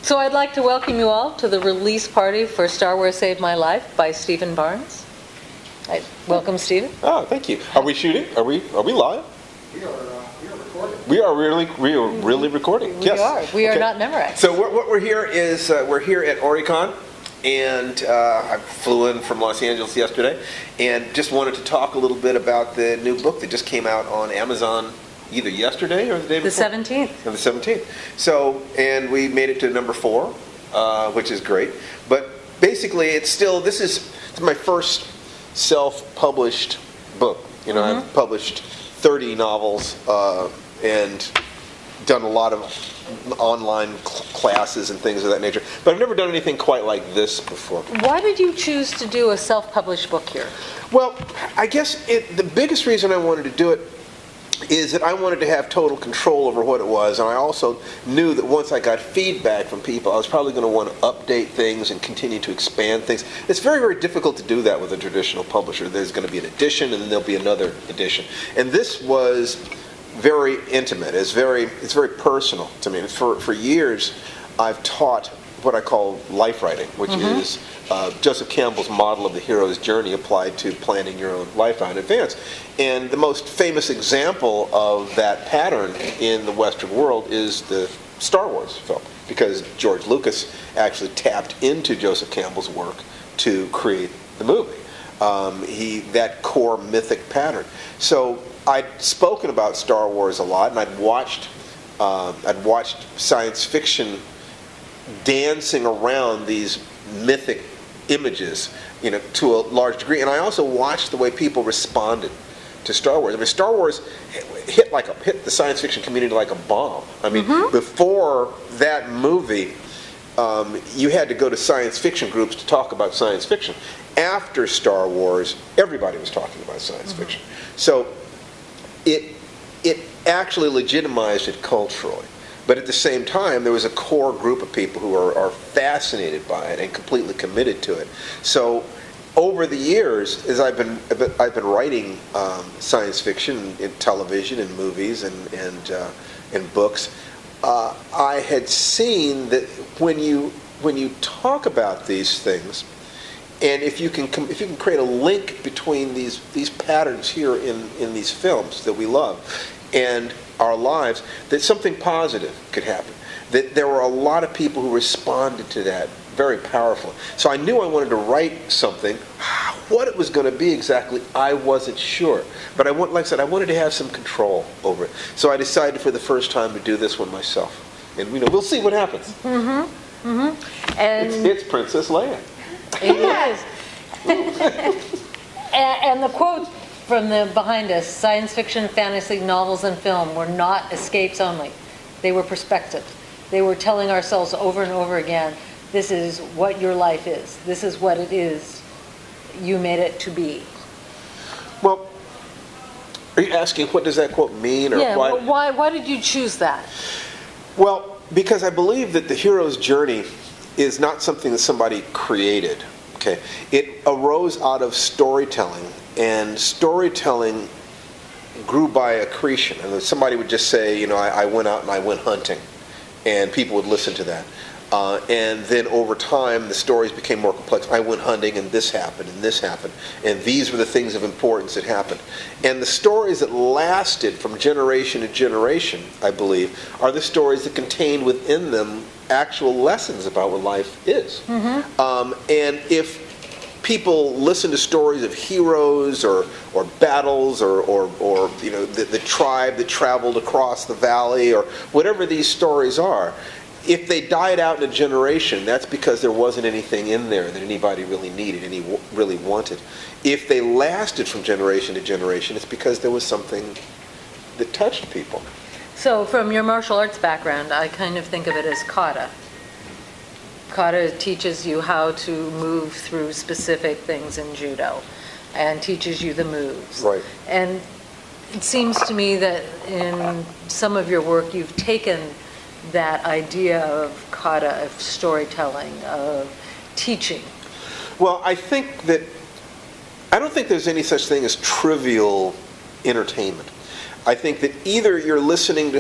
So I'd like to welcome you all to the release party for Star Wars Saved My Life by Stephen Barnes. Welcome, Stephen. Oh, thank you. Are we shooting? Are we live? We are recording. We are really recording. We yes. are. We are not Memorex. So what we're here is we're here at Oricon, and I flew in from Los Angeles yesterday, and just wanted to talk a little bit about the new book that just came out on Amazon either yesterday or the day before. The 17th. The 17th. So, and we made it to number 4, which is great. But basically, this is my first self-published book. You know, I've published 30 novels and done a lot of online classes and things of that nature. But I've never done anything quite like this before. Why did you choose to do a self-published book here? Well, I guess the biggest reason I wanted to do it is that I wanted to have total control over what it was, and I also knew that once I got feedback from people, I was probably going to want to update things and continue to expand things. It's very, very difficult to do that with a traditional publisher. There's going to be an edition, and then there'll be another edition. And this was very intimate. It's very personal to me. For years, I've taught what I call life writing, which is Joseph Campbell's model of the hero's journey applied to planning your own life out in advance. And the most famous example of that pattern in the Western world is the Star Wars film, because George Lucas actually tapped into Joseph Campbell's work to create the movie. That core mythic pattern. So I'd spoken about Star Wars a lot, and I'd watched science fiction dancing around these mythic images, to a large degree. And I also watched the way people responded to Star Wars. I mean, Star Wars hit the science fiction community like a bomb. I mean, before that movie, you had to go to science fiction groups to talk about science fiction. After Star Wars, everybody was talking about science fiction. So it actually legitimized it culturally. But at the same time, there was a core group of people who are fascinated by it and completely committed to it. So over the years, as I've been writing science fiction in television and movies and books, I had seen that when you talk about these things, and if you can create a link between these patterns here in these films that we love and our lives, that something positive could happen. That there were a lot of people who responded to that very powerfully. So I knew I wanted to write something. What it was going to be exactly, I wasn't sure. But like I said, I wanted to have some control over it. So I decided for the first time to do this one myself. And we'll see what happens. And it's Princess Leia. It is. And the quote from behind us, science fiction, fantasy, novels, and film were not escapes only. They were perspectives. They were telling ourselves over and over again, this is what your life is. This is what it is. You made it to be. Well, are you asking what does that quote mean? Or yeah, why did you choose that? Well, because I believe that the hero's journey is not something that somebody created. Okay, it arose out of storytelling, and storytelling grew by accretion. And somebody would just say, I went out and I went hunting, and people would listen to that. And then over time, the stories became more complex. I went hunting, and this happened, and these were the things of importance that happened. And the stories that lasted from generation to generation, I believe, are the stories that contain within them actual lessons about what life is. And if people listen to stories of heroes or battles or the tribe that traveled across the valley or whatever these stories are, if they died out in a generation, that's because there wasn't anything in there that anybody really needed, really wanted. If they lasted from generation to generation, it's because there was something that touched people. So from your martial arts background, I kind of think of it as kata. Kata teaches you how to move through specific things in judo and teaches you the moves. Right. And it seems to me that in some of your work you've taken that idea of kata, of storytelling, of teaching. Well, I don't think there's any such thing as trivial entertainment. I think that either you're listening to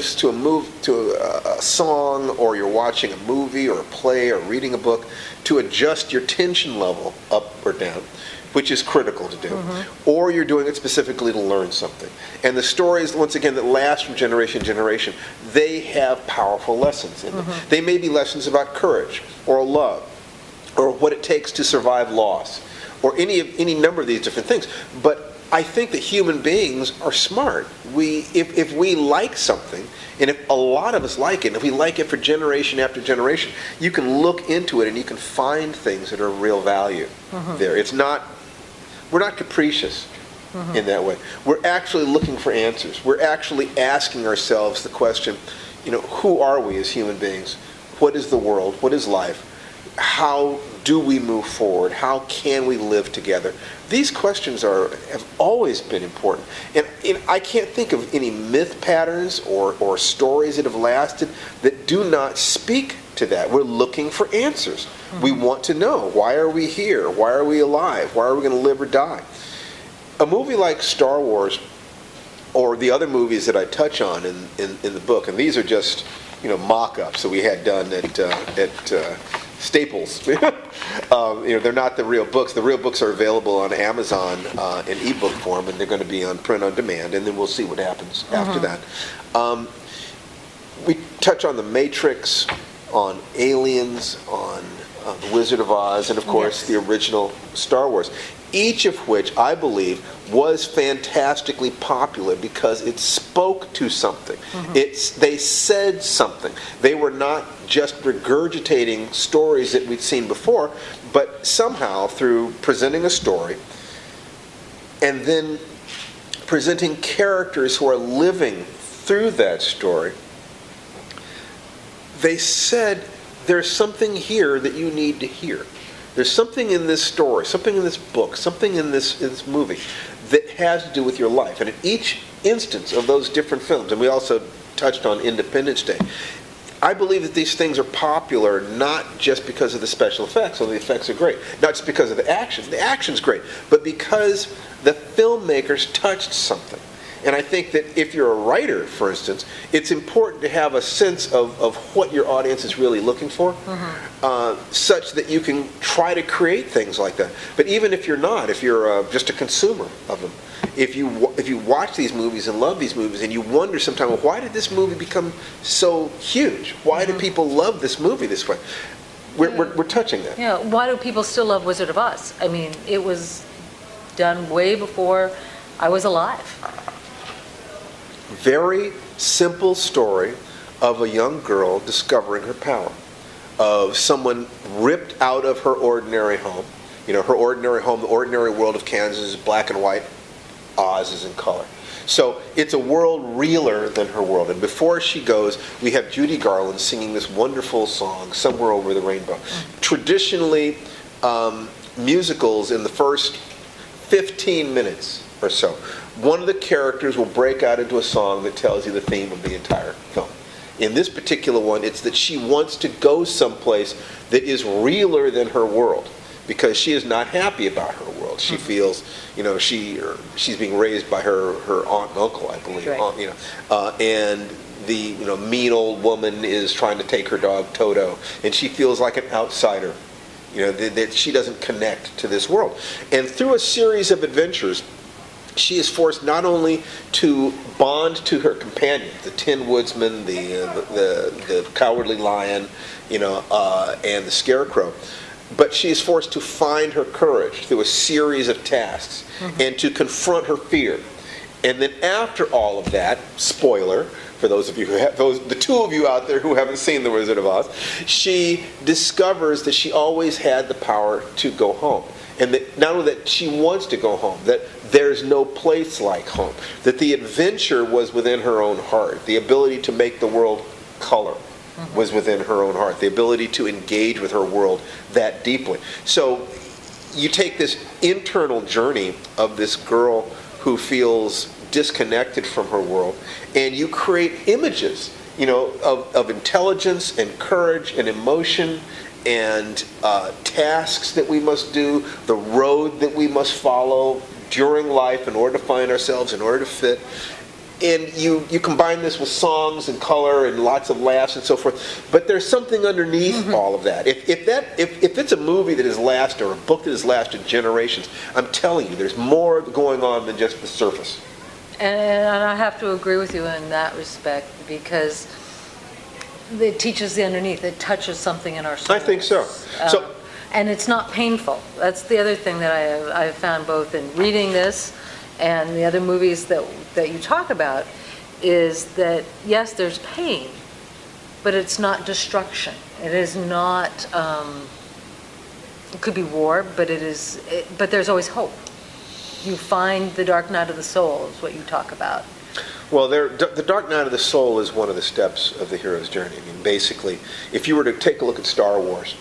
a song, or you're watching a movie or a play or reading a book to adjust your tension level up or down, which is critical to do, or you're doing it specifically to learn something. And the stories, once again, that last from generation to generation, they have powerful lessons in them. They may be lessons about courage or love or what it takes to survive loss or any number of these different things. But I think that human beings are smart. If we like something, and if a lot of us like it, and if we like it for generation after generation, you can look into it and you can find things that are of real value there. We're not capricious in that way. We're actually looking for answers. We're actually asking ourselves the question, who are we as human beings? What is the world? What is life? How do we move forward? How can we live together? These questions have always been important. And I can't think of any myth patterns or stories that have lasted that do not speak to that. We're looking for answers. We want to know, why are we here? Why are we alive? Why are we going to live or die? A movie like Star Wars, or the other movies that I touch on in the book, and these are just mock-ups that we had done at Staples. They're not the real books. The real books are available on Amazon in ebook form, and they're going to be on print on demand, and then we'll see what happens after that. We touch on The Matrix, on Aliens, on The Wizard of Oz, and of course the original Star Wars. Each of which, I believe, was fantastically popular because it spoke to something. They said something. They were not just regurgitating stories that we'd seen before, but somehow through presenting a story and then presenting characters who are living through that story, they said, there's something here that you need to hear. There's something in this story, something in this book, something in this movie that has to do with your life. And in each instance of those different films, and we also touched on Independence Day, I believe that these things are popular not just because of the special effects, although the effects are great, not just because of the action. The action's great, but because the filmmakers touched something. And I think that if you're a writer, for instance, it's important to have a sense of what your audience is really looking for, such that you can try to create things like that. But even if you're not, if you're just a consumer of them, if you watch these movies and love these movies and you wonder sometimes, well, why did this movie become so huge? Why do people love this movie this way? We're touching that. Yeah, why do people still love Wizard of Oz? I mean, it was done way before I was alive. Very simple story of a young girl discovering her power, of someone ripped out of her ordinary home. Her ordinary home, the ordinary world of Kansas is black and white. Oz is in color. So it's a world realer than her world. And before she goes, we have Judy Garland singing this wonderful song, Somewhere Over the Rainbow. Traditionally, musicals in the first 15 minutes or so, one of the characters will break out into a song that tells you the theme of the entire film. In this particular one, it's that she wants to go someplace that is realer than her world, because she is not happy about her world. She feels, she's being raised by her aunt and uncle, I believe. Right. And the mean old woman is trying to take her dog Toto, and she feels like an outsider. That she doesn't connect to this world. And through a series of adventures, she is forced not only to bond to her companions, the Tin Woodsman, the Cowardly Lion, and the Scarecrow, but she is forced to find her courage through a series of tasks and to confront her fear. And then after all of that, spoiler for those of you the two of you out there who haven't seen The Wizard of Oz, she discovers that she always had the power to go home. And that not only that she wants to go home, that there's no place like home. That the adventure was within her own heart. The ability to make the world color was within her own heart. The ability to engage with her world that deeply. So you take this internal journey of this girl who feels disconnected from her world, and you create images, of intelligence and courage and emotion and tasks that we must do, the road that we must follow during life in order to find ourselves, in order to fit. and you combine this with songs and color and lots of laughs and so forth. But there's something underneath all of that. If it's a movie that has lasted or a book that has lasted generations, I'm telling you, there's more going on than just the surface. And I have to agree with you in that respect, because it teaches the underneath. It touches something in our soul. I think so. And it's not painful. That's the other thing that I have found both in reading this and the other movies that you talk about, is that, yes, there's pain, but it's not destruction. It is not, it could be war, but but there's always hope. You find the dark night of the soul is what you talk about. Well, the dark night of the soul is one of the steps of the hero's journey. I mean, basically, if you were to take a look at Star Wars,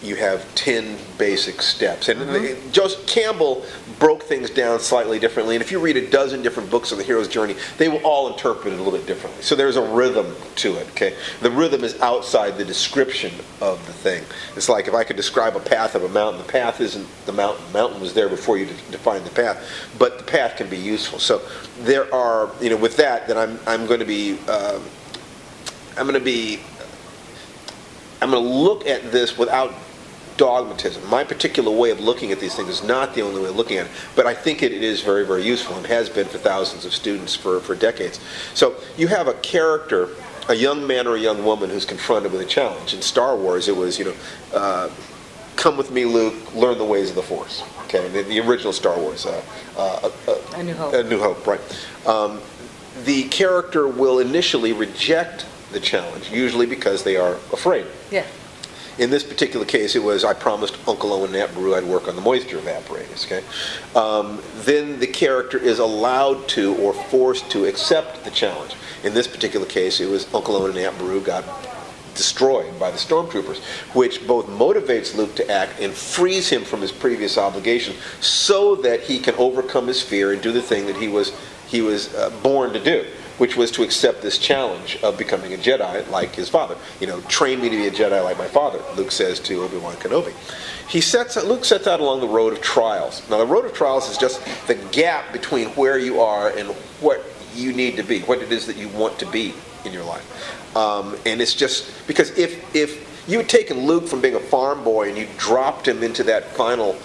you have 10 basic steps. And Joseph Campbell broke things down slightly differently. And if you read a dozen different books on the hero's journey, they will all interpret it a little bit differently. So there's a rhythm to it, okay? The rhythm is outside the description of the thing. It's like if I could describe a path of a mountain, the path isn't the mountain. The mountain was there before you defined the path. But the path can be useful. So there are, with that, I'm going to look at this without dogmatism. My particular way of looking at these things is not the only way of looking at it, but I think it is very, very useful and has been for thousands of students for decades. So you have a character, a young man or a young woman who's confronted with a challenge. In Star Wars, it was, come with me, Luke, learn the ways of the Force. Okay, the original Star Wars. A New Hope. A New Hope, right. The character will initially reject the challenge, usually because they are afraid. Yeah. In this particular case, it was, I promised Uncle Owen and Aunt Beru I'd work on the moisture evaporators. Okay, then the character is allowed to or forced to accept the challenge. In this particular case, it was Uncle Owen and Aunt Beru got destroyed by the stormtroopers, which both motivates Luke to act and frees him from his previous obligation, so that he can overcome his fear and do the thing that he was born to do, which was to accept this challenge of becoming a Jedi like his father. Train me to be a Jedi like my father, Luke says to Obi-Wan Kenobi. Luke sets out along the road of trials. Now, the road of trials is just the gap between where you are and what you need to be, what it is that you want to be in your life. And it's just because if you had taken Luke from being a farm boy and you dropped him into that final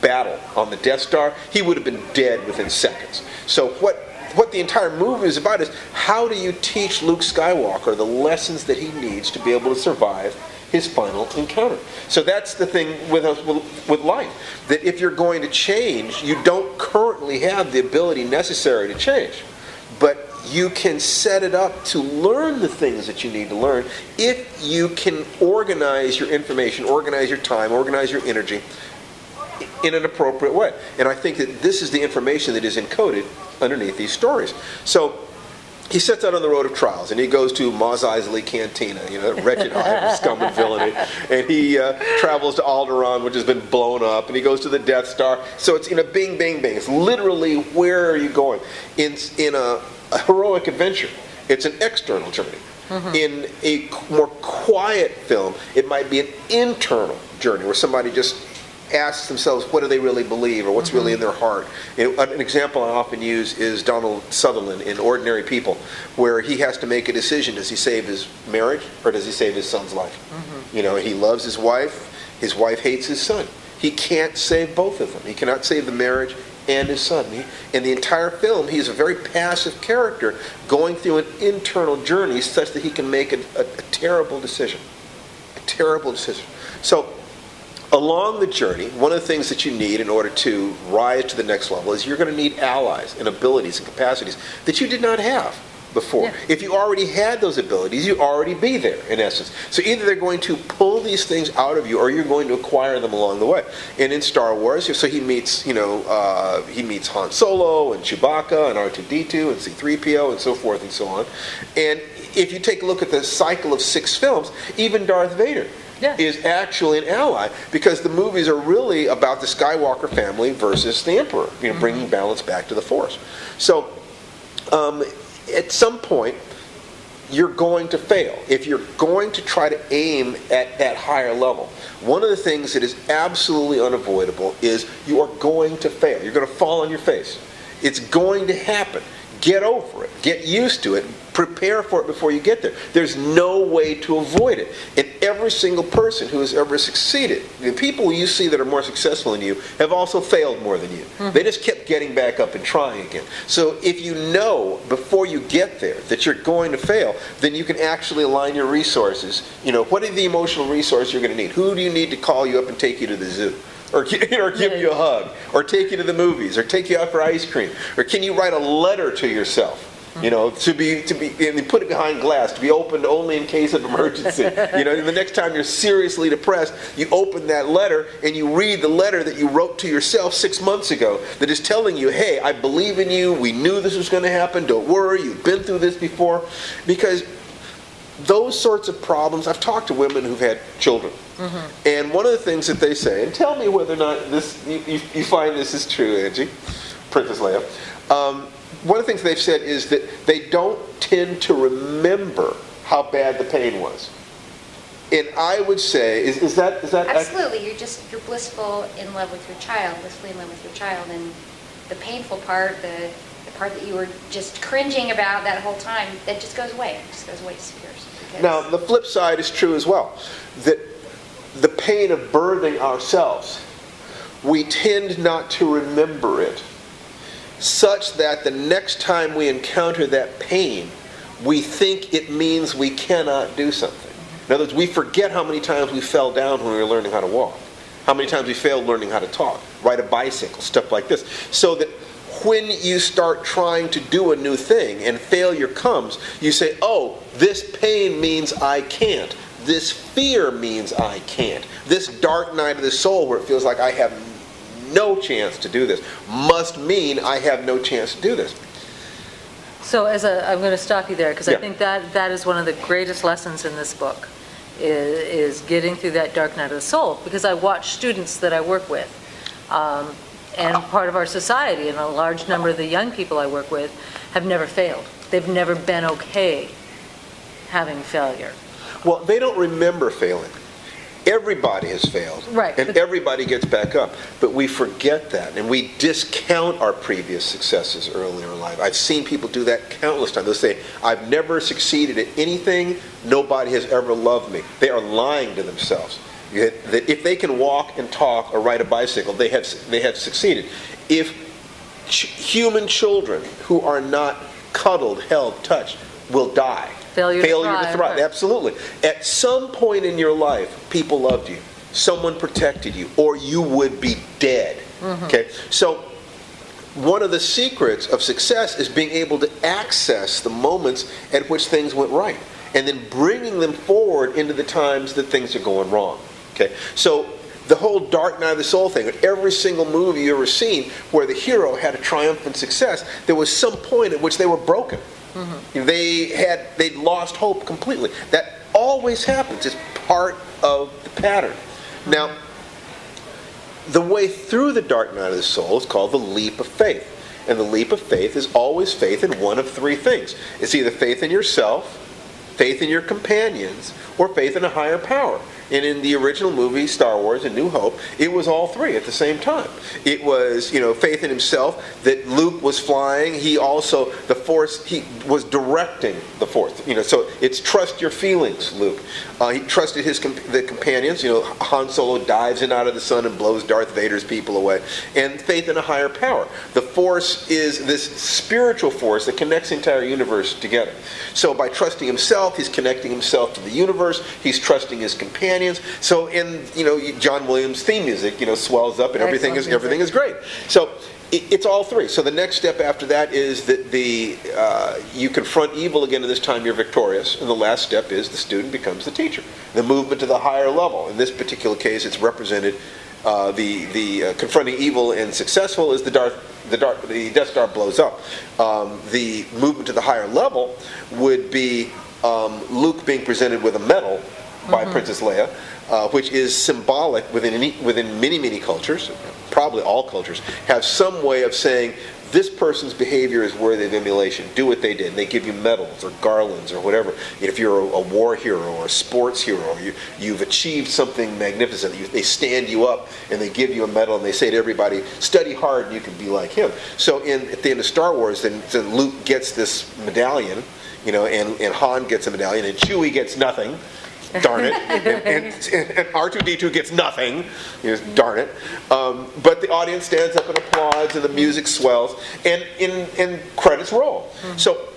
battle on the Death Star, he would have been dead within seconds. So what the entire movie is about is, how do you teach Luke Skywalker the lessons that he needs to be able to survive his final encounter? So that's the thing with us, with life, that if you're going to change, you don't currently have the ability necessary to change, but you can set it up to learn the things that you need to learn if you can organize your information, organize your time, organize your energy in an appropriate way. And I think that this is the information that is encoded underneath these stories. So he sets out on the road of trials, and he goes to Mos Eisley Cantina, that wretched hive of scum and villainy, and he travels to Alderaan, which has been blown up, and he goes to the Death Star. So it's bing, bing, bing. It's literally, where are you going? In a heroic adventure, it's an external journey. In a more quiet film, it might be an internal journey, where somebody just asks themselves, what do they really believe, or what's really in their heart. An example I often use is Donald Sutherland in Ordinary People, where he has to make a decision. Does he save his marriage, or does he save his son's life? He loves his wife hates his son. He can't save both of them. He cannot save the marriage and his son. In the entire film, he's a very passive character going through an internal journey such that he can make a terrible decision. A terrible decision. So, along the journey, one of the things that you need in order to rise to the next level is you're going to need allies and abilities and capacities that you did not have before. Yeah. If you already had those abilities, you'd already be there, in essence. So either they're going to pull these things out of you, or you're going to acquire them along the way. And in Star Wars, so he meets Han Solo and Chewbacca and R2-D2 and C-3PO and so forth and so on. And if you take a look at the cycle of 6 films, even Darth Vader is actually an ally, because the movies are really about the Skywalker family versus the Emperor, bringing balance back to the Force. So at some point, you're going to fail. If you're going to try to aim at that higher level, one of the things that is absolutely unavoidable is you are going to fail. You're going to fall on your face. It's going to happen. Get over it. Get used to it. Prepare for it before you get there. There's no way to avoid it. And every single person who has ever succeeded, the people you see that are more successful than you, have also failed more than you. They just kept getting back up and trying again. So if you know before you get there that you're going to fail, then you can actually align your resources. What are the emotional resources you're going to need? Who do you need to call you up and take you to the zoo? Or give you a hug, or take you to the movies, or take you out for ice cream, or can you write a letter to yourself? To be and put it behind glass, to be opened only in case of emergency. The next time you're seriously depressed, you open that letter and you read the letter that you wrote to yourself 6 months ago that is telling you, hey, I believe in you, we knew this was going to happen, don't worry, you've been through this before. Because those sorts of problems, I've talked to women who've had children. And one of the things that they say, and tell me whether or not you find this is true, Angie, Princess Leia. One of the things they've said is that they don't tend to remember how bad the pain was. And I would say, is that Absolutely. You're blissful in love with your child, blissfully in love with your child, and the painful part, the part that you were just cringing about that whole time, that just goes away. It just goes away, disappears. Now, the flip side is true as well. That the pain of birthing ourselves, we tend not to remember it, such that the next time we encounter that pain, we think it means we cannot do something. In other words, we forget how many times we fell down when we were learning how to walk, how many times we failed learning how to talk, ride a bicycle, stuff like this. So that when you start trying to do a new thing and failure comes, you say, oh, this pain means I can't. This fear means I can't. This dark night of the soul where it feels like I have no chance to do this must mean I have no chance to do this. So I'm going to stop you there, because I think that is one of the greatest lessons in this book, is getting through that dark night of the soul. Because I watch students that I work with, and part of our society, and a large number of the young people I work with have never failed. They've never been okay having failure. Well, they don't remember failing. Everybody has failed. Right. And everybody gets back up. But we forget that, and we discount our previous successes earlier in life. I've seen people do that countless times. They'll say, I've never succeeded at anything. Nobody has ever loved me. They are lying to themselves. That if they can walk and talk or ride a bicycle, they have succeeded. If human children who are not cuddled, held, touched, will die. Failure to thrive. Right. Absolutely. At some point in your life, people loved you. Someone protected you, or you would be dead. Okay? So one of the secrets of success is being able to access the moments at which things went right, and then bringing them forward into the times that things are going wrong. Okay? So the whole dark night of the soul thing, every single movie you've ever seen where the hero had a triumphant success, there was some point at which they were broken. They'd lost hope completely. That always happens. It's part of the pattern. Now, the way through the dark night of the soul is called the leap of faith. And the leap of faith is always faith in one of three things. It's either faith in yourself, faith in your companions, or faith in a higher power. And in the original movie, Star Wars, A New Hope, it was all three at the same time. It was, faith in himself, that Luke was flying. He also, the Force, he was directing the Force. So it's trust your feelings, Luke. He trusted the companions. Han Solo dives in out of the sun and blows Darth Vader's people away. And faith in a higher power. The Force is this spiritual force that connects the entire universe together. So by trusting himself, he's connecting himself to the universe. He's trusting his companions. So in John Williams' theme music, swells up and everything is great. So it's all three. So the next step after that is that you confront evil again, and this time you're victorious. And the last step is the student becomes the teacher. The movement to the higher level. In this particular case, it's represented the confronting evil and successful is the Death Star blows up. The movement to the higher level would be Luke being presented with a medal by Princess Leia, which is symbolic within many cultures, probably all cultures, have some way of saying this person's behavior is worthy of emulation. Do what they did. And they give you medals or garlands or whatever. If you're a war hero or a sports hero, or you've achieved something magnificent, they stand you up and they give you a medal and they say to everybody, study hard and you can be like him. So at the end of Star Wars, then Luke gets this medallion, and Han gets a medallion and Chewie gets nothing. Darn it. And R2-D2 gets nothing. Darn it. But the audience stands up and applauds, and the music swells, and credits roll. So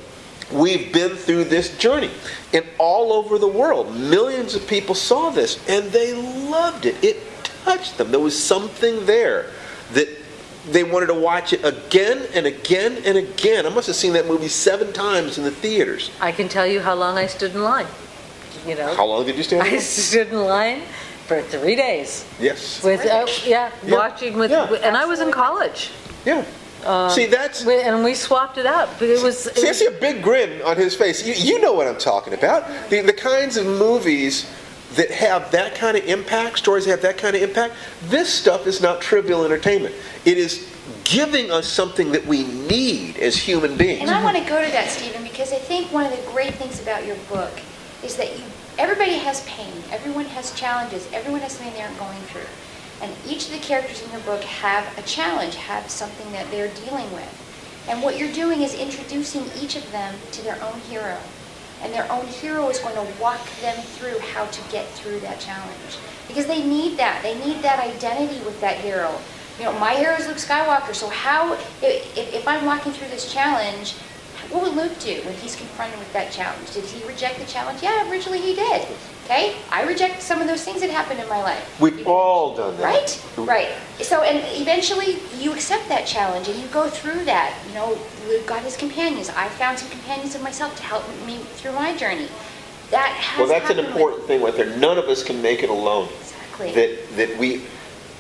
we've been through this journey. And all over the world, millions of people saw this, and they loved it. It touched them. There was something there that they wanted to watch it again and again and again. I must have seen that movie 7 times in the theaters. I can tell you how long I stood in line. How long did you stand? I stood in line for 3 days. Yes. Watching with, and I was in college. Yeah. See, that's... And we swapped it out. But it was... I see a big grin on his face. You know what I'm talking about. The kinds of movies that have that kind of impact, stories that have that kind of impact, this stuff is not trivial entertainment. It is giving us something that we need as human beings. And I want to go to that, Stephen, because I think one of the great things about your book is that everybody has pain, everyone has challenges, everyone has something they're going through. And each of the characters in your book have a challenge, have something that they're dealing with. And what you're doing is introducing each of them to their own hero. And their own hero is going to walk them through how to get through that challenge. Because they need that. They need that identity with that hero. My hero is Luke Skywalker, so how, if I'm walking through this challenge, what would Luke do when he's confronted with that challenge? Did he reject the challenge? Yeah, originally he did. Okay? I reject some of those things that happened in my life. We've all done that. Right? Right. So, and eventually you accept that challenge and you go through that. Luke got his companions. I found some companions of myself to help me through my journey. That has that's an happened important thing right there. None of us can make it alone. Exactly. That we...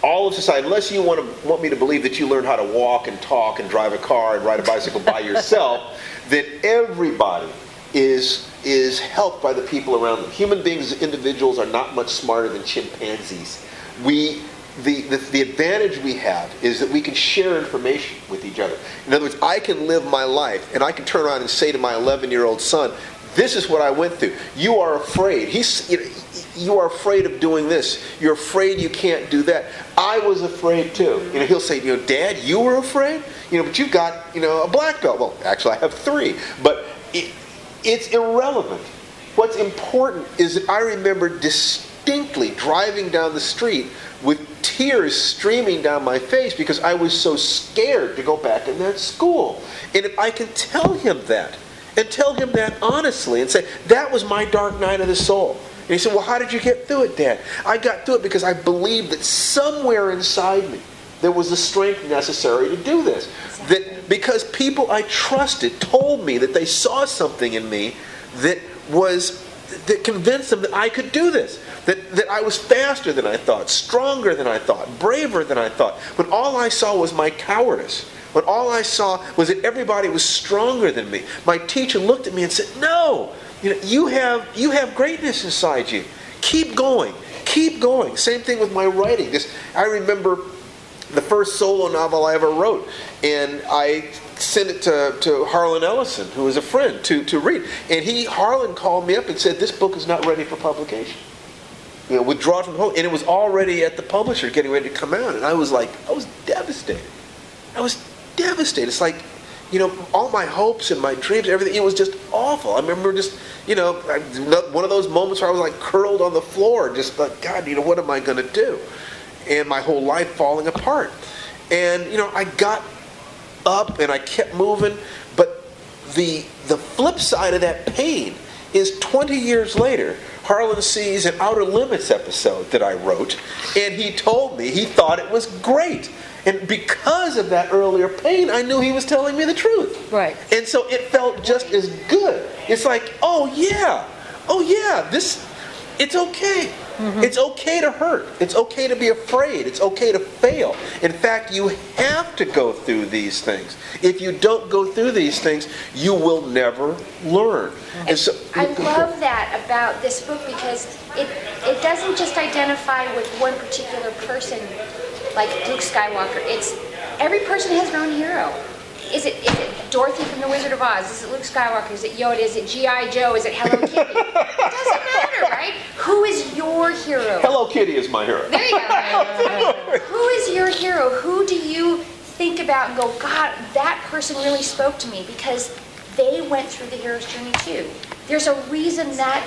All of society, unless you want me to believe that you learned how to walk and talk and drive a car and ride a bicycle by yourself, that everybody is helped by the people around them. Human beings as individuals are not much smarter than chimpanzees. The advantage we have is that we can share information with each other. In other words, I can live my life and I can turn around and say to my 11-year-old son, this is what I went through. You are afraid. You are afraid of doing this. You're afraid you can't do that. I was afraid too. He'll say, Dad, you were afraid? But you've got, a black belt. Well, actually I have 3. But it's irrelevant. What's important is that I remember distinctly driving down the street with tears streaming down my face because I was so scared to go back in that school. And if I can tell him that, and tell him that honestly, and say, that was my dark night of the soul. And he said, well, how did you get through it, Dad? I got through it because I believed that somewhere inside me there was the strength necessary to do this. Exactly. That because people I trusted told me that they saw something in me that convinced them that I could do this. That I was faster than I thought, stronger than I thought, braver than I thought. When all I saw was my cowardice. When all I saw was that everybody was stronger than me. My teacher looked at me and said, no, you have greatness inside you. Keep going. Keep going. Same thing with my writing. I remember the first solo novel I ever wrote, and I sent it to Harlan Ellison, who was a friend, to read. And Harlan called me up and said, this book is not ready for publication. Withdraw it from home. And it was already at the publisher getting ready to come out. And I was devastated. I was devastated. It's like, all my hopes and my dreams, everything, it was just awful. I remember just, one of those moments where I was like curled on the floor, just like, God, what am I going to do? And my whole life falling apart. And, I got up and I kept moving, but the flip side of that pain is 20 years later, Harlan sees an Outer Limits episode that I wrote, and he told me he thought it was great. And because of that earlier pain, I knew he was telling me the truth. Right. And so it felt just as good. It's like, oh yeah, it's okay. It's okay to hurt. It's okay to be afraid. It's okay to fail. In fact, you have to go through these things. If you don't go through these things, you will never learn. And so, I love that about this book because it doesn't just identify with one particular person like Luke Skywalker. It's every person has their own hero. Is it Dorothy from The Wizard of Oz? Is it Luke Skywalker? Is it Yoda? Is it G.I. Joe? Is it Hello Kitty? It doesn't matter, right? Who is your hero? Hello Kitty is my hero. There you go. Who is your hero? Who do you think about and go, God, that person really spoke to me because they went through the hero's journey too. There's a reason that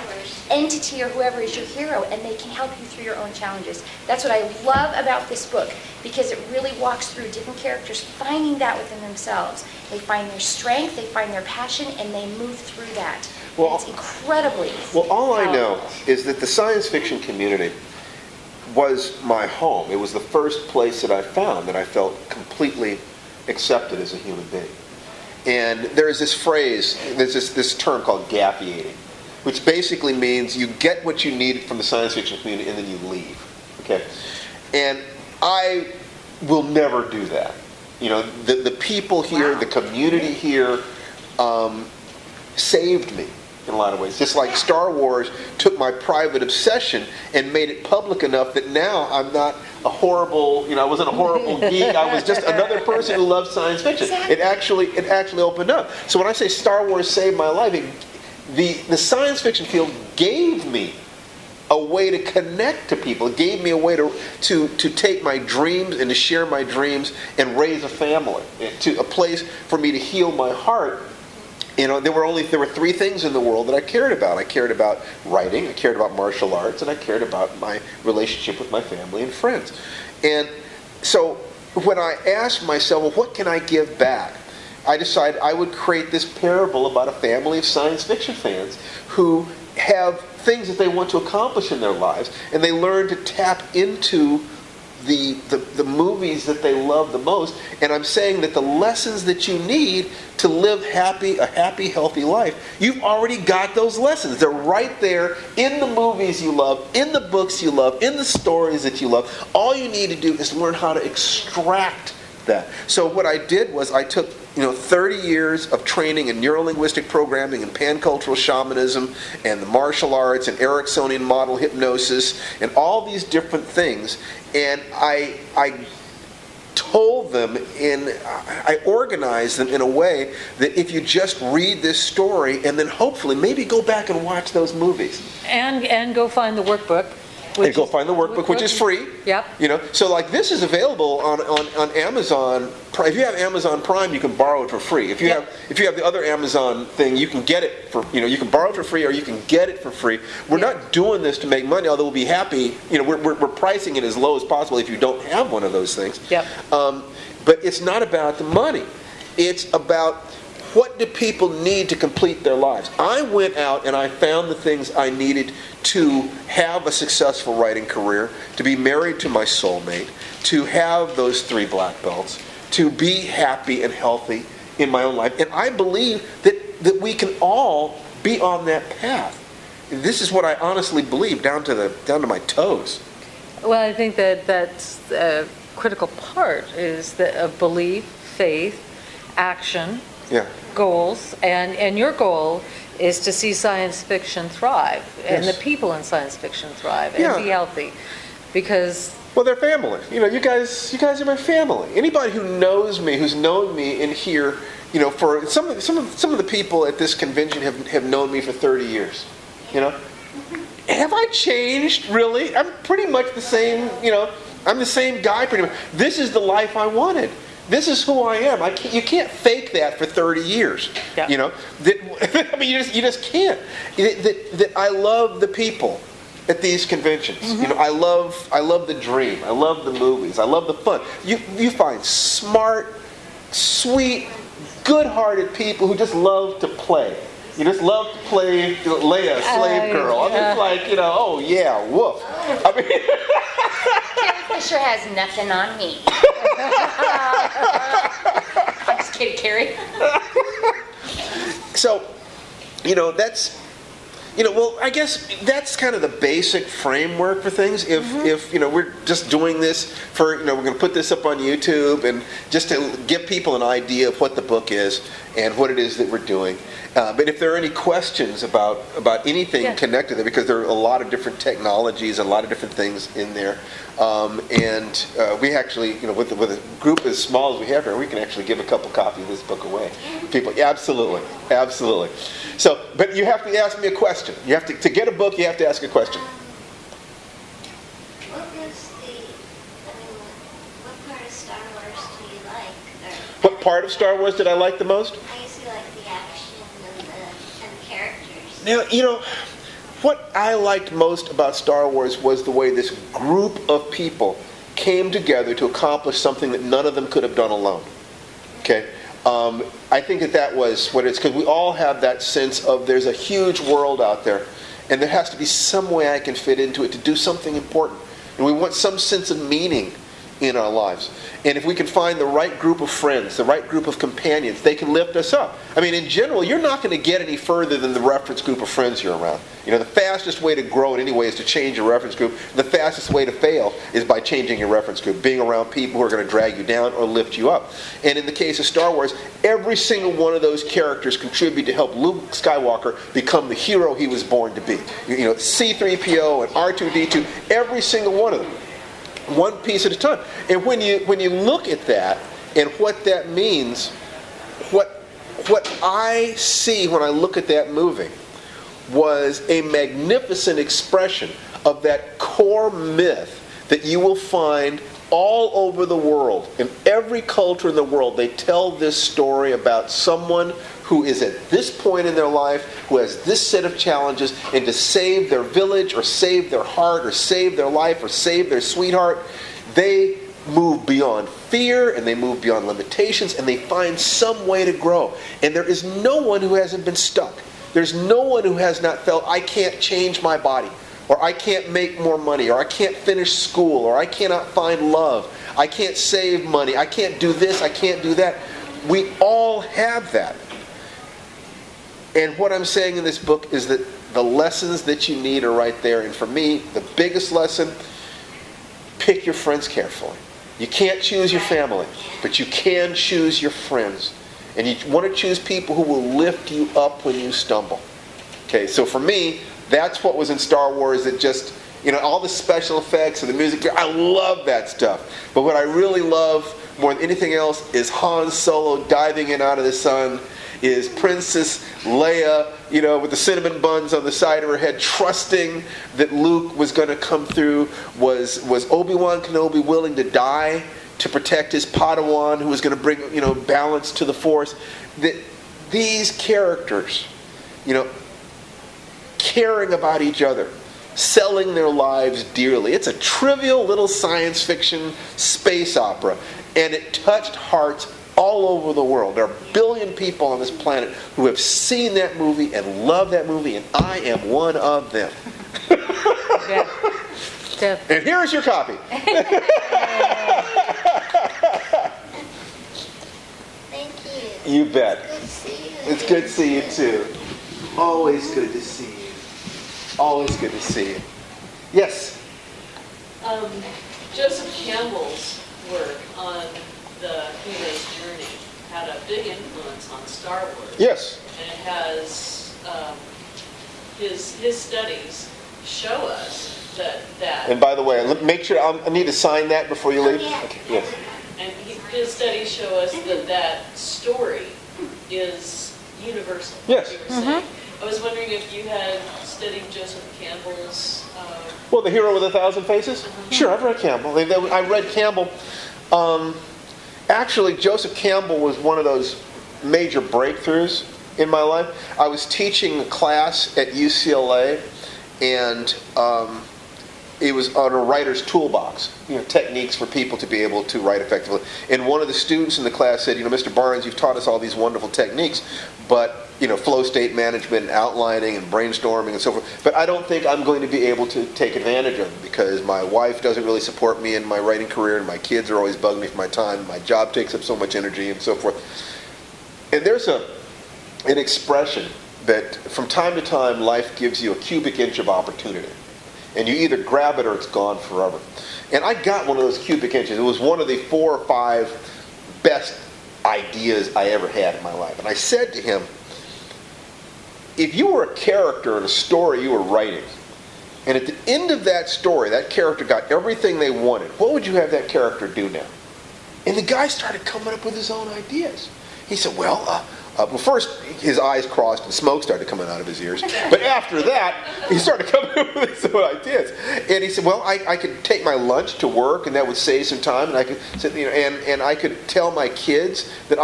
entity or whoever is your hero, and they can help you through your own challenges. That's what I love about this book, because it really walks through different characters finding that within themselves. They find their strength, they find their passion, and they move through that. Well, and it's incredibly Well, all I know powerful. is that the science fiction community was my home. It was the first place that I found that I felt completely accepted as a human being. And there's this phrase, there's this term called gaffiating, which basically means you get what you need from the science fiction community and then you leave. Okay? And I will never do that. You know, the people here, Wow. the community here, saved me in a lot of ways. Just like Star Wars took my private obsession and made it public enough that now I'm not a horrible, I wasn't a horrible geek. I was just another person who loved science fiction. Exactly. It actually opened up. So when I say Star Wars saved my life, the science fiction field gave me a way to connect to people. It gave me a way to take my dreams and to share my dreams and raise a family, to a place for me to heal my heart. There were three things in the world that I cared about. I cared about writing, I cared about martial arts, and I cared about my relationship with my family and friends. And so when I asked myself, well, what can I give back? I decided I would create this parable about a family of science fiction fans who have things that they want to accomplish in their lives, and they learn to tap into the movies that they love the most. And I'm saying that the lessons that you need to live a happy, healthy life, you've already got those lessons. They're right there in the movies you love, in the books you love, in the stories that you love. All you need to do is learn how to extract that. So what I did was I took 30 years of training in neuro-linguistic programming and pan-cultural shamanism and the martial arts and Ericksonian model hypnosis and all these different things, and I told them I organized them in a way that if you just read this story and then hopefully maybe go back and watch those movies. And go find the workbook. And go find the workbook, which is free. Yep. So like this is available on Amazon. If you have Amazon Prime, you can borrow it for free. If you have the other Amazon thing, you can get it for you can borrow it for free or you can get it for free. We're not doing this to make money, although we'll be happy. We're pricing it as low as possible if you don't have one of those things. Yep. But it's not about the money. It's about what do people need to complete their lives. I went out and I found the things I needed to have a successful writing career, to be married to my soulmate, to have those 3 black belts, to be happy and healthy in my own life. And I believe that we can all be on that path. This is what I honestly believe, down to my toes. Well, I think that's a critical part is of belief, faith, action, Yeah. goals, and your goal is to see science fiction thrive and Yes. the people in science fiction thrive and Yeah. be healthy, because Well, they're family. You guys are my family. Anybody who knows me, who's known me in here, for some of the people at this convention have known me for 30 years. Have I changed really? I'm pretty much the same. I'm the same guy pretty much. This is the life I wanted. This is who I am. You can't fake that for 30 years. Yeah. You just can't. That I love the people at these conventions. Mm-hmm. I love the dream. I love the movies. I love the fun. You find smart, sweet, good-hearted people who just love to play. You just love to play Leia, slave girl. I'm just like, oh yeah, woof. I mean, Carrie Fisher has nothing on me. I'm just kidding, Carrie. so, Well, I guess that's kind of the basic framework for things. If we're just doing this for, we're going to put this up on YouTube and just to give people an idea of what the book is and what it is that we're doing. But if there are any questions about anything connected to it, because there are a lot of different technologies and a lot of different things in there, and we actually, with a group as small as we have here, we can actually give a couple copies of this book away. People, absolutely. So, but you have to ask me a question. You have to get a book. You have to ask a question. What part of Star Wars do you like? What part of Star Wars did I like the most? I guess you like the action and the characters. Now, what I liked most about Star Wars was the way this group of people came together to accomplish something that none of them could have done alone. Okay? I think that was what it's, because we all have that sense of there's a huge world out there, and there has to be some way I can fit into it to do something important. And we want some sense of meaning in our lives. And if we can find the right group of friends, the right group of companions, they can lift us up. I mean, in general, you're not going to get any further than the reference group of friends you're around. The fastest way to grow in any way is to change your reference group. The fastest way to fail is by changing your reference group, being around people who are going to drag you down or lift you up. And in the case of Star Wars, every single one of those characters contribute to help Luke Skywalker become the hero he was born to be. C-3PO and R2-D2, every single one of them. One piece at a time. And when you look at that and what that means, what I see when I look at that movie was a magnificent expression of that core myth that you will find all over the world. In every culture in the world, they tell this story about someone who is at this point in their life, who has this set of challenges, and to save their village or save their heart or save their life or save their sweetheart, they move beyond fear and they move beyond limitations and they find some way to grow. And there is no one who hasn't been stuck. There's no one who has not felt, I can't change my body, or I can't make more money, or I can't finish school, or I cannot find love, I can't save money, I can't do this, I can't do that. We all have that. And what I'm saying in this book is that the lessons that you need are right there. And for me, the biggest lesson, pick your friends carefully. You can't choose your family, but you can choose your friends. And you want to choose people who will lift you up when you stumble. Okay, so for me, that's what was in Star Wars. That just, all the special effects and the music, I love that stuff. But what I really love more than anything else is Han Solo diving in out of the sun, is Princess Leia, with the cinnamon buns on the side of her head, trusting that Luke was going to come through. Was Obi-Wan Kenobi willing to die to protect his Padawan, who was going to bring, balance to the Force? That these characters, caring about each other, selling their lives dearly. It's a trivial little science fiction space opera, and it touched hearts all over the world. There are 1 billion people on this planet who have seen that movie and love that movie, and I am one of them. Yeah. And here's your copy. Thank you. You bet. Good to see you. It's good to see you too. Always good to see you. Always good to see you. Yes? Joseph Campbell's work on the hero's journey had a big influence on Star Wars. Yes. And it has, his studies show us that And by the way, make sure, I need to sign that before you leave. Yeah. Okay. Yes. and his studies show us that story is universal. Yes. You were saying. I was wondering if you had studied Joseph Campbell's. Well, The Hero with a Thousand Faces? Sure, I've read Campbell. I read Campbell. Actually, Joseph Campbell was one of those major breakthroughs in my life. I was teaching a class at UCLA, and it was on a writer's toolbox, techniques for people to be able to write effectively. And one of the students in the class said, Mr. Barnes, you've taught us all these wonderful techniques, but flow state management and outlining and brainstorming and so forth, but I don't think I'm going to be able to take advantage of them because my wife doesn't really support me in my writing career, and my kids are always bugging me for my time, and my job takes up so much energy and so forth. And there's an expression that from time to time life gives you a cubic inch of opportunity. And you either grab it or it's gone forever. And I got one of those cubic inches. It was one of the 4 or 5 best ideas I ever had in my life. And I said to him, if you were a character in a story you were writing, and at the end of that story, that character got everything they wanted, what would you have that character do now? And the guy started coming up with his own ideas. He said, well, first his eyes crossed and smoke started coming out of his ears. But after that, he started coming up with his own ideas. And he said, well, I could take my lunch to work, and that would save some time. And I could, and I could tell my kids that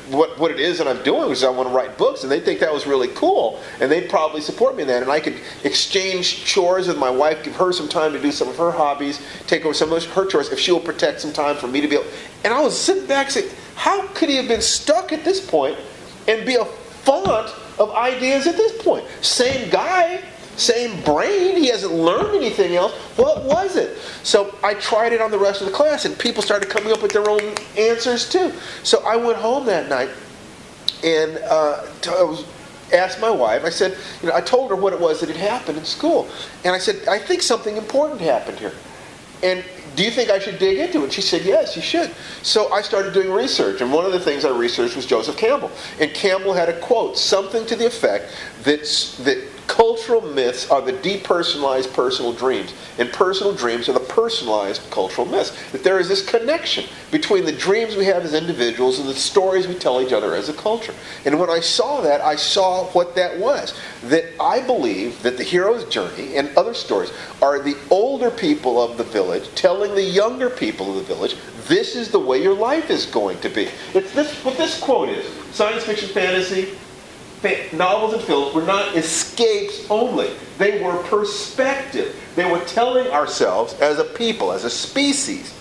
what it is that I'm doing, which is I want to write books, and they think that was really cool, and they'd probably support me in that. And I could exchange chores with my wife, give her some time to do some of her hobbies, take over some of her chores if she'll protect some time for me to be able. And I was sitting back saying, how could he have been stuck at this point and be a font of ideas at this point? Same guy, same brain, he hasn't learned anything else. What was it? So I tried it on the rest of the class, and people started coming up with their own answers too. So I went home that night and asked my wife, I said, I told her what it was that had happened in school. And I said, I think something important happened here. And do you think I should dig into it? And she said, yes, you should. So I started doing research, and one of the things I researched was Joseph Campbell. And Campbell had a quote, something to the effect that cultural myths are the depersonalized personal dreams, and personal dreams are the personalized cultural myths. That there is this connection between the dreams we have as individuals and the stories we tell each other as a culture. And when I saw that, I saw what that was. That I believe that the hero's journey and other stories are the older people of the village telling the younger people of the village, this is the way your life is going to be. It's this what this quote is. Science fiction, fantasy, novels and films were not escapes only. They were perspective. They were telling ourselves as a people, as a species,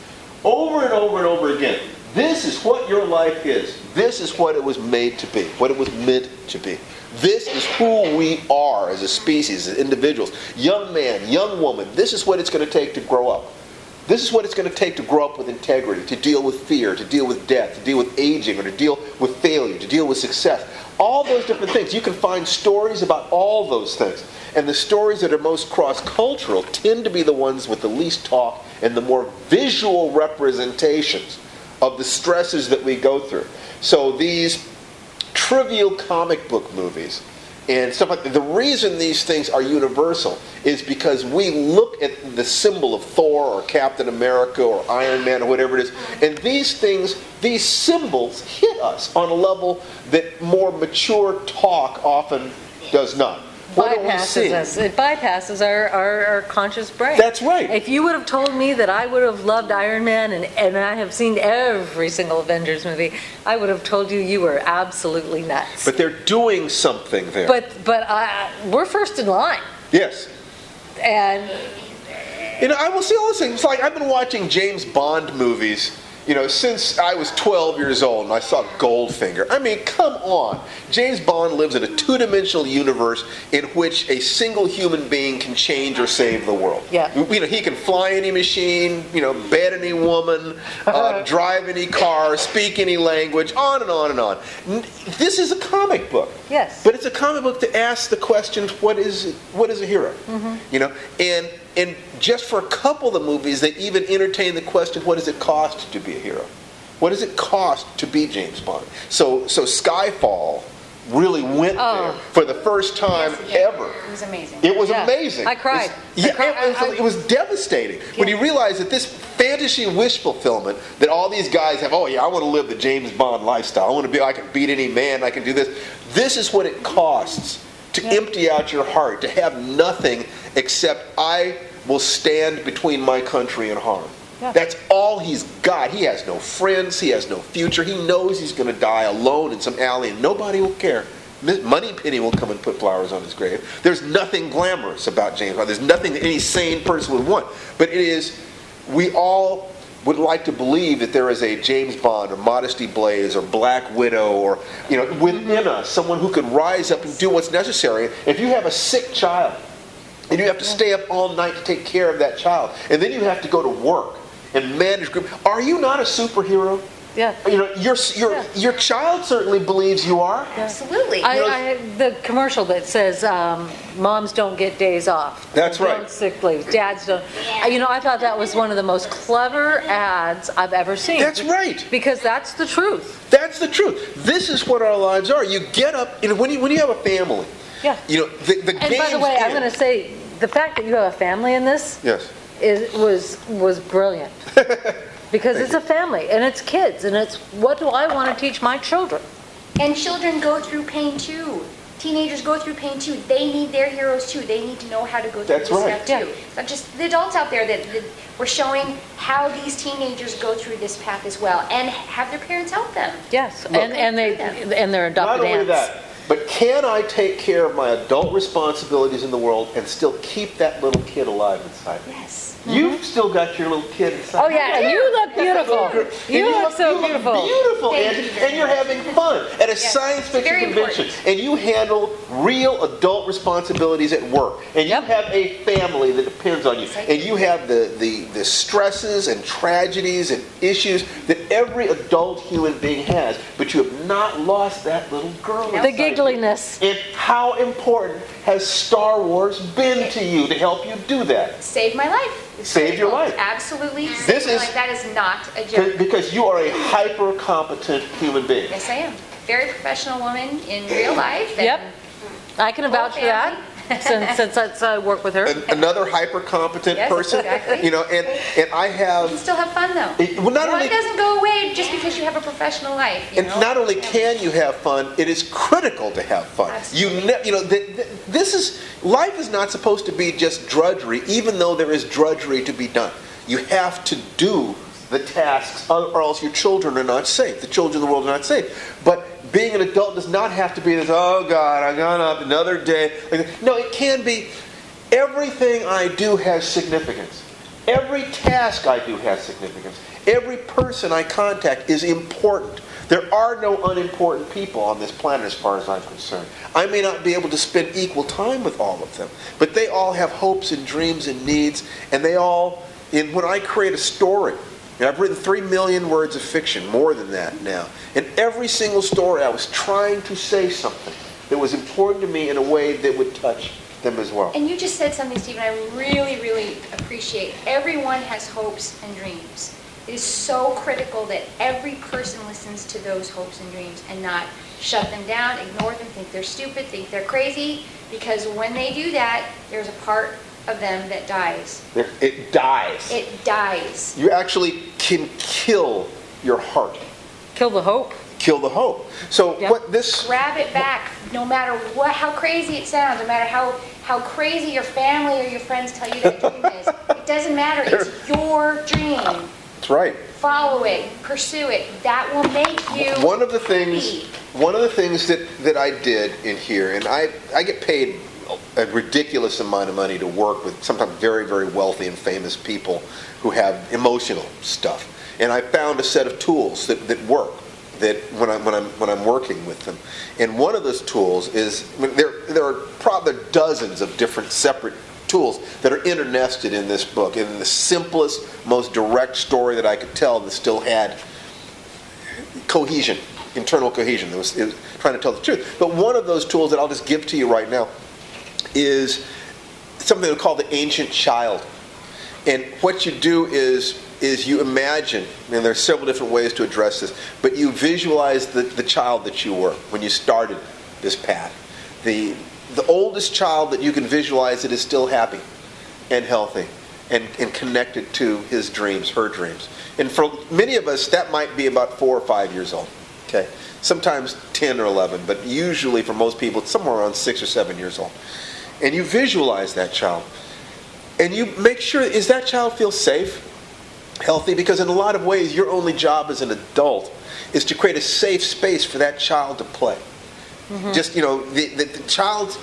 over and over and over again, this is what your life is. This is what it was made to be, what it was meant to be. This is who we are as a species, as individuals. Young man, young woman, this is what it's going to take to grow up. This is what it's going to take to grow up with integrity, to deal with fear, to deal with death, to deal with aging, or to deal with failure, to deal with success. All those different things. You can find stories about all those things. And the stories that are most cross-cultural tend to be the ones with the least talk and the more visual representations of the stresses that we go through. So these trivial comic book movies and stuff like that, the reason these things are universal is because we look at the symbol of Thor or Captain America or Iron Man or whatever it is, and these things, these symbols hit us on a level that more mature talk often does not. What do we see? Us. It bypasses our conscious brain. That's right. If you would have told me that I would have loved Iron Man and I have seen every single Avengers movie, I would have told you were absolutely nuts. But they're doing something there. But we're first in line. Yes. And I will say all those things. It's like I've been watching James Bond movies, since I was 12 years old and I saw Goldfinger. I mean, come on. James Bond lives in a two-dimensional universe in which a single human being can change or save the world. Yeah. He can fly any machine, bed any woman, drive any car, speak any language, on and on and on. This is a comic book. Yes. But it's a comic book to ask the question, what is a hero? Mm-hmm. And just for a couple of the movies, they even entertain the question, what does it cost to be a hero? What does it cost to be James Bond? So Skyfall really went there for the first time ever. It was amazing. It was amazing. I cried. It was devastating. When you realize that this fantasy wish fulfillment that all these guys have, I want to live the James Bond lifestyle. I can beat any man, I can do this. This is what it costs to empty out your heart, to have nothing except I will stand between my country and harm. Yeah. That's all he's got. He has no friends. He has no future. He knows he's going to die alone in some alley and nobody will care. Moneypenny will come and put flowers on his grave. There's nothing glamorous about James Bond. There's nothing that any sane person would want. But it is, we all would like to believe that there is a James Bond or Modesty Blaze or Black Widow or, within us, someone who could rise up and do what's necessary. If you have a sick child and you have to stay up all night to take care of that child, and then you have to go to work and manage group, are you not a superhero? Yeah. You know, your child certainly believes you are. Absolutely. The commercial that says moms don't get days off. That's right. Don't sick leave. Dads don't. Yeah. You know, I thought that was one of the most clever ads I've ever seen. That's right. Because that's the truth. That's the truth. This is what our lives are. You get up, you know, when you have a family. Yeah. You know, the And by the way, I'm going to say the fact that you have a family in this Yes. was brilliant. Because it's a family and it's kids and it's what do I want to teach my children? And children go through pain too. Teenagers go through pain too. They need their heroes too. They need to know how to go through That's this right. stuff too. Not just the adults out there that we're showing how these teenagers go through this path as well, and have their parents help them. Yes, Look. and they're Not adopted only aunts. that, but can I take care of my adult responsibilities in the world and still keep that little kid alive inside me? Yes. You've still got your little kid inside. Oh yeah, and you look beautiful. You look so beautiful. Beautiful, Thank Angie, you very and you're much. having fun at a science fiction very convention, important. and you handle real adult responsibilities at work, and you Yep. have a family that depends on you, Yes, I and you have the stresses and tragedies and issues that every adult human being has, but you have not lost that little girl. The inside you. giggliness. And how important has Star Wars been to you to help you do that? Saved my life. It's Saved your critical. life. Absolutely. This Saved my is- life. That is not a joke. Because you are a hyper competent human being. Yes, I am. Very professional woman in real life. and Yep. I can vouch for that since I work with her. Another hyper competent Yes, person, exactly. you know, and I You have, can still have fun though. well, not Fun only doesn't go away just because you have a professional life. You and know? not only can you have fun, it is critical to have fun. Absolutely. You know, this is life is not supposed to be just drudgery, even though there is drudgery to be done. You have to do the tasks, or else your children are not safe. The children of the world are not safe. But being an adult does not have to be this, oh God, I got up another day. No, it can be, everything I do has significance. Every task I do has significance. Every person I contact is important. There are no unimportant people on this planet as far as I'm concerned. I may not be able to spend equal time with all of them, but they all have hopes and dreams and needs, and they all, when I create a story, and I've written 3 million words of fiction, more than that now. In every single story, I was trying to say something that was important to me in a way that would touch them as well. And you just said something, Stephen, I really, really appreciate. Everyone has hopes and dreams. It is so critical that every person listens to those hopes and dreams and not shut them down, ignore them, think they're stupid, think they're crazy, because when they do that, there's a part of them that dies. It dies. It dies. You actually can kill your heart. Kill the hope. Kill the hope. So Yep. what this... Grab it back, no matter how crazy it sounds, no matter how crazy your family or your friends tell you that dream is. It doesn't matter. It's your dream. That's right. Follow it, pursue it. That will make you One of the things that I did in here, and I get paid a ridiculous amount of money to work with sometimes very, very wealthy and famous people who have emotional stuff. And I found a set of tools that work that when I'm working with them. And one of those tools is, there are probably dozens of different separate tools that are internested in this book, in the simplest, most direct story that I could tell that still had cohesion, internal cohesion. It was trying to tell the truth. But one of those tools that I'll just give to you right now is something we call the ancient child. And what you do is you imagine, and there's several different ways to address this, but you visualize the child that you were when you started this path. The oldest child that you can visualize that is still happy and healthy and connected to his dreams, her dreams. And for many of us, that might be about 4 or 5 years old. Okay, sometimes 10 or 11, but usually for most people, it's somewhere around 6 or 7 years old. And you visualize that child. And you make sure, is that child feel safe, healthy? Because in a lot of ways, your only job as an adult is to create a safe space for that child to play. Mm-hmm. Just, the child,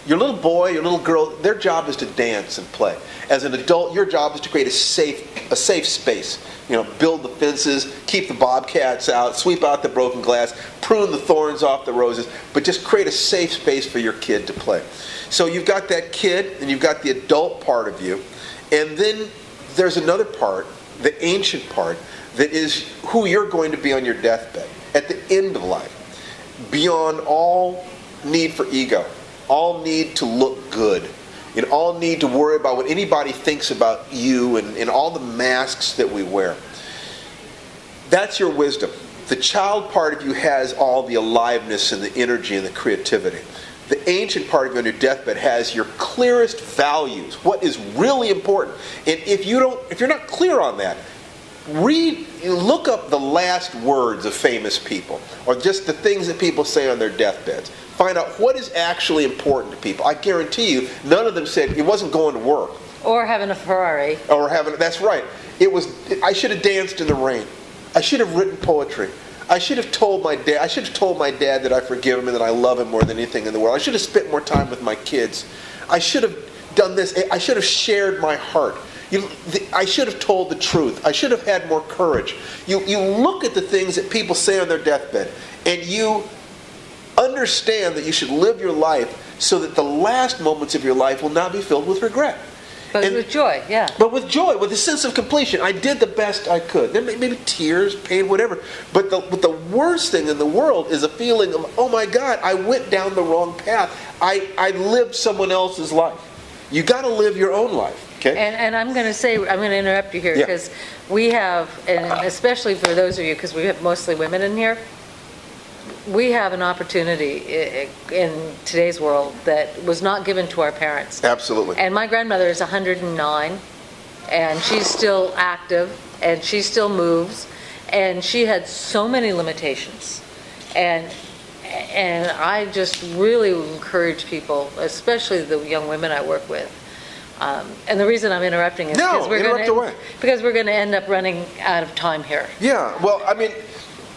your little boy, your little girl, their job is to dance and play. As an adult, your job is to create a safe space. Build the fences, keep the bobcats out, sweep out the broken glass, prune the thorns off the roses, but just create a safe space for your kid to play. So you've got that kid, and you've got the adult part of you, and then there's another part the ancient part, that is who you're going to be on your deathbed, at the end of life, beyond all need for ego, all need to look good, and all need to worry about what anybody thinks about you, and all the masks that we wear. That's your wisdom. The child part of you has all the aliveness and the energy and the creativity. The ancient part of you on your deathbed has your clearest values, what is really important. And if you're not clear on that, look up the last words of famous people, or just the things that people say on their deathbeds. Find out what is actually important to people. I guarantee you, none of them said it wasn't going to work. Or having a Ferrari. That's right. I should have danced in the rain. I should have written poetry. I should have told my dad that I forgive him and that I love him more than anything in the world. I should have spent more time with my kids. I should have done this. I should have shared my heart. I should have told the truth. I should have had more courage. You look at the things that people say on their deathbed, and you understand that you should live your life so that the last moments of your life will not be filled with regret. But with joy, yeah. But with joy, with a sense of completion. I did the best I could. There may be tears, pain, whatever. But the worst thing in the world is a feeling of, oh my God, I went down the wrong path. I lived someone else's life. You got to live your own life. Okay? And I'm going to interrupt you here, because we have, and especially for those of you, because we have mostly women in here, we have an opportunity in today's world that was not given to our parents. Absolutely. And my grandmother is 109, and she's still active, and she still moves, and she had so many limitations. And I just really encourage people, especially the young women I work with. And the reason I'm interrupting is because we're going to end up running out of time here. Yeah, well, I mean,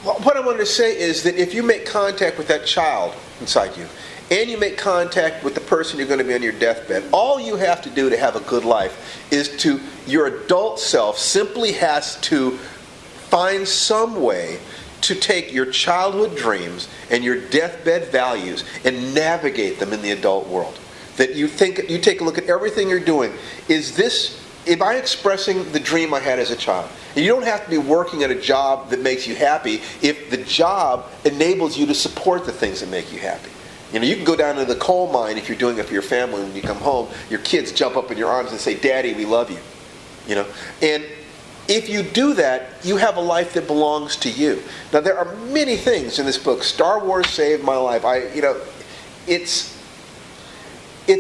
what I wanted to say is that if you make contact with that child inside you, and you make contact with the person you're going to be on your deathbed, all you have to do to have a good life is your adult self simply has to find some way to take your childhood dreams and your deathbed values and navigate them in the adult world. That you take a look at everything you're doing. Am I expressing the dream I had as a child? And you don't have to be working at a job that makes you happy if the job enables you to support the things that make you happy. You can go down to the coal mine if you're doing it for your family. When you come home, your kids jump up in your arms and say, "Daddy, we love you." And if you do that, you have a life that belongs to you. Now, there are many things in this book. Star Wars saved my life. It's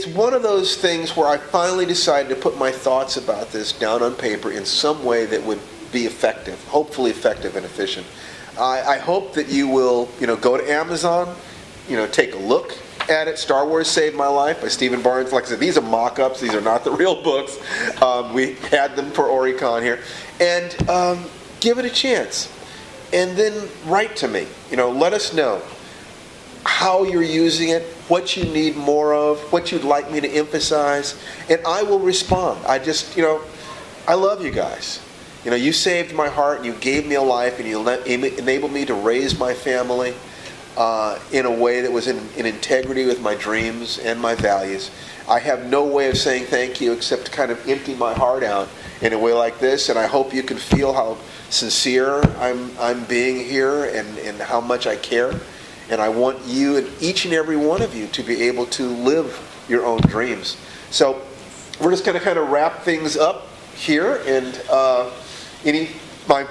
one of those things where I finally decided to put my thoughts about this down on paper in some way that would be effective, hopefully effective and efficient. I hope that you will, go to Amazon, take a look at it. Star Wars Saved My Life by Stephen Barnes. Like I said, these are mock-ups. These are not the real books. We had them for Oricon here. And give it a chance. And then write to me. Let us know how you're using it, what you need more of, what you'd like me to emphasize, and I will respond. I love you guys. You saved my heart, and you gave me a life, and you enabled me to raise my family in a way that was in integrity with my dreams and my values. I have no way of saying thank you except to kind of empty my heart out in a way like this, and I hope you can feel how sincere I'm being here and how much I care. And I want you and each and every one of you to be able to live your own dreams. So we're just going to kind of wrap things up here. And my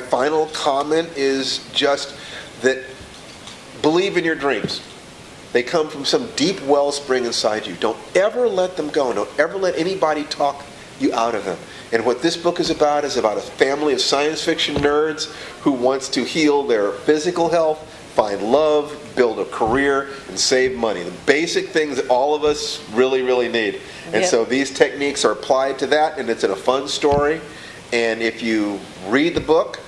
final comment is just that believe in your dreams. They come from some deep wellspring inside you. Don't ever let them go. Don't ever let anybody talk you out of them. And what this book is about a family of science fiction nerds who wants to heal their physical health, find love, build a career, and save money. The basic things that all of us really, really need. And so these techniques are applied to that, and it's in a fun story. And if you read the book,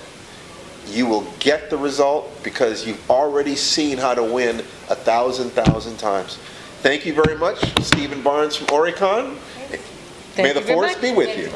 you will get the result because you've already seen how to win 1,000 times. Thank you very much, Stephen Barnes from Oricon. May the force be with you.